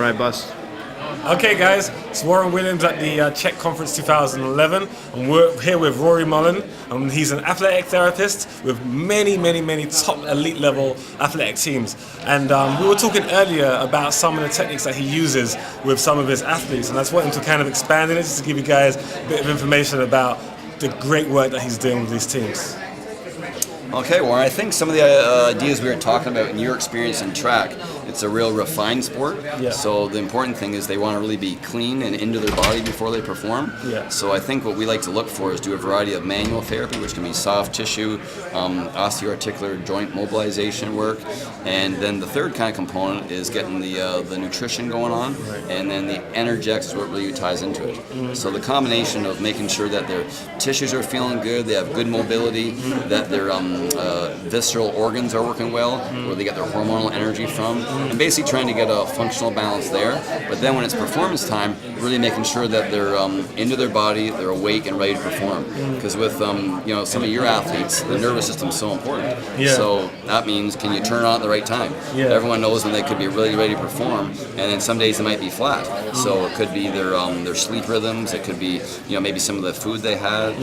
right, boss. Okay, guys, it's Warren Willams at the Czech Conference 2011, and we're here with Rory Mullen. He's an athletic therapist with many top elite level athletic teams. And we were talking earlier about some of the techniques that he uses with some of his athletes, and I just want him to kind of expand on it, just to give you guys a bit of information about the great work that he's doing with these teams. Okay, Warren, I think some of the ideas we were talking about in your experience in track, it's a real refined sport. Yeah. So the important thing is they want to really be clean and into their body before they perform. Yeah. So I think what we like to look for is do a variety of manual therapy, which can be soft tissue, osteoarticular joint mobilization work, and then the third kind of component is getting the nutrition going on, and then the energetics is what really ties into it. Mm-hmm. So the combination of making sure that their tissues are feeling good, they have good mobility, that their visceral organs are working well, where they get their hormonal energy from, and basically trying to get a functional balance there. But then when it's performance time, really making sure that they're into their body, they're awake and ready to perform. Because with some of your athletes, the nervous system's so important. Yeah. So that means, can you turn on at the right time? Yeah. Everyone knows when they could be really ready to perform, and then some days they might be flat. So it could be their sleep rhythms. It could be maybe some of the food they had.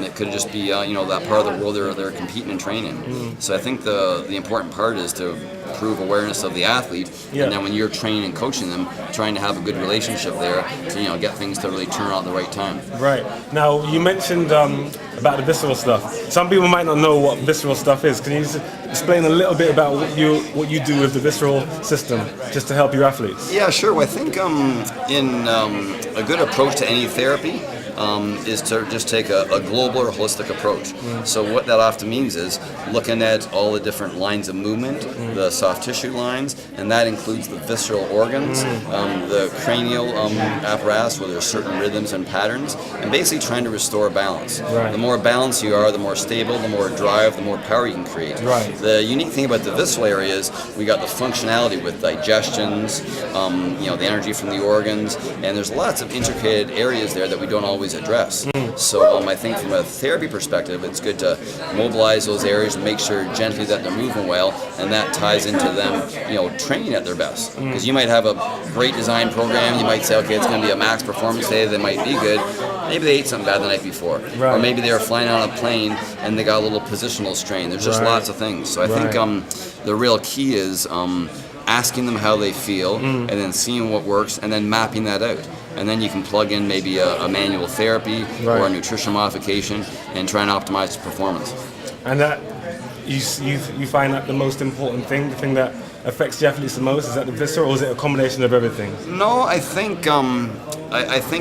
It could just be that part of the world they're competing and training. So I think the important part is to improve awareness of the athlete, and then when you're training and coaching them, trying to have a good relationship there to get things to really turn out at the right time. Right. Now, you mentioned about the visceral stuff. Some people might not know what visceral stuff is. Can you just explain a little bit about what you do with the visceral system, just to help your athletes? Yeah, sure. Well, I think in a good approach to any therapy is to just take a global or holistic approach. So what that often means is looking at all the different lines of movement, the soft tissue lines, and that includes the visceral organs, the cranial apparatus where there's certain rhythms and patterns, and basically trying to restore balance. Right. The more balanced you are, the more stable, the more drive, the more power you can create. Right. The unique thing about the visceral area is we got the functionality with digestions, the energy from the organs, and there's lots of intricate areas there that we don't always address. So I think from a therapy perspective, it's good to mobilize those areas and make sure gently that they're moving well, and that ties into them, training at their best. Because you might have a great design program, you might say, okay, it's going to be a max performance day, they might be good. Maybe they ate something bad the night before, or maybe they were flying on a plane and they got a little positional strain. There's just lots of things. So I think the real key is asking them how they feel, and then seeing what works, and then mapping that out. And then you can plug in maybe a manual therapy or a nutrition modification and try and optimize the performance. And that you find that the most important thing, the thing that affects the athletes the most, is that the visceral, or is it a combination of everything? No, I think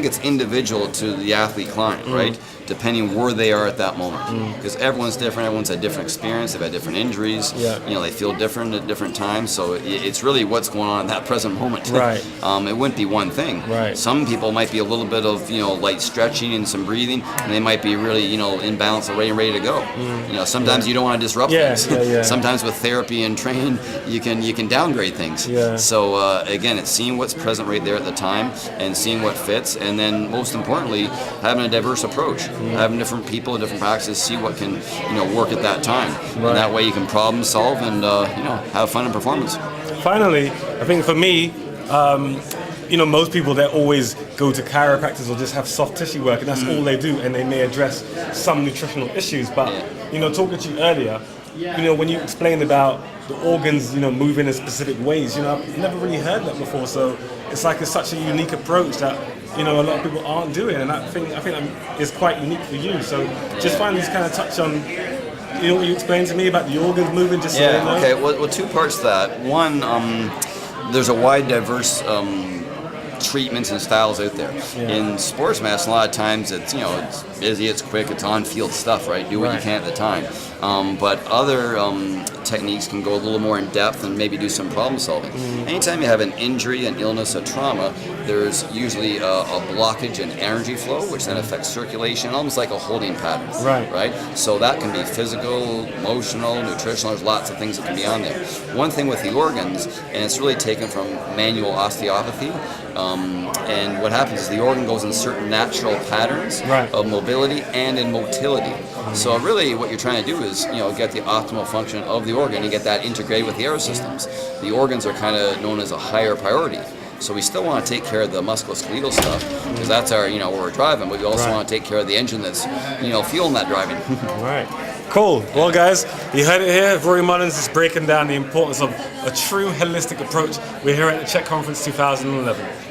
it's individual to the athlete client, right? Depending where they are at that moment, because everyone's different. Everyone's had different experience. They've had different injuries. Yeah. They feel different at different times. So it's really what's going on in that present moment. Right. It wouldn't be one thing. Right. Some people might be a little bit of light stretching and some breathing, and they might be really in balance and ready to go. Sometimes you don't want to disrupt things. Sometimes with therapy and training, you can downgrade things. Yeah. So again, it's seeing what's present right there at the time and seeing what fits, and then most importantly, having a diverse approach. Having different people, different practices, see what can work at that time, and that way you can problem solve and have fun in performance. Finally, I think for me, most people, they always go to chiropractors or just have soft tissue work, and that's all they do, and they may address some nutritional issues. But talking to you earlier, when you explained about the organs, moving in specific ways, I've never really heard that before. So it's such a unique approach that a lot of people aren't doing, and I think it's quite unique for you. So just finally, just kind of touch on what you explained to me about the organs moving. Just so they know. Okay. Well, two parts to that. One, there's a wide, diverse treatments and styles out there. In sports medicine, a lot of times it's busy, it's quick, it's on-field stuff, right? Do what you can at the time. But other techniques can go a little more in depth and maybe do some problem solving. Anytime you have an injury, an illness, a trauma, there's usually a blockage in energy flow, which then affects circulation, almost like a holding pattern. Right? So that can be physical, emotional, nutritional. There's lots of things that can be on there. One thing with the organs, and it's really taken from manual osteopathy, and what happens is the organ goes in certain natural patterns of mobility and in motility. So really what you're trying to do is get the optimal function of the organ and get that integrated with the air systems. The organs are kind of known as a higher priority. So we still want to take care of the musculoskeletal stuff because that's our, where we're driving. But we also want to take care of the engine that's, fueling that driving. All right. Cool. Well, guys, you heard it here. Rory Mullins is breaking down the importance of a true holistic approach. We're here at the Czech Conference 2011.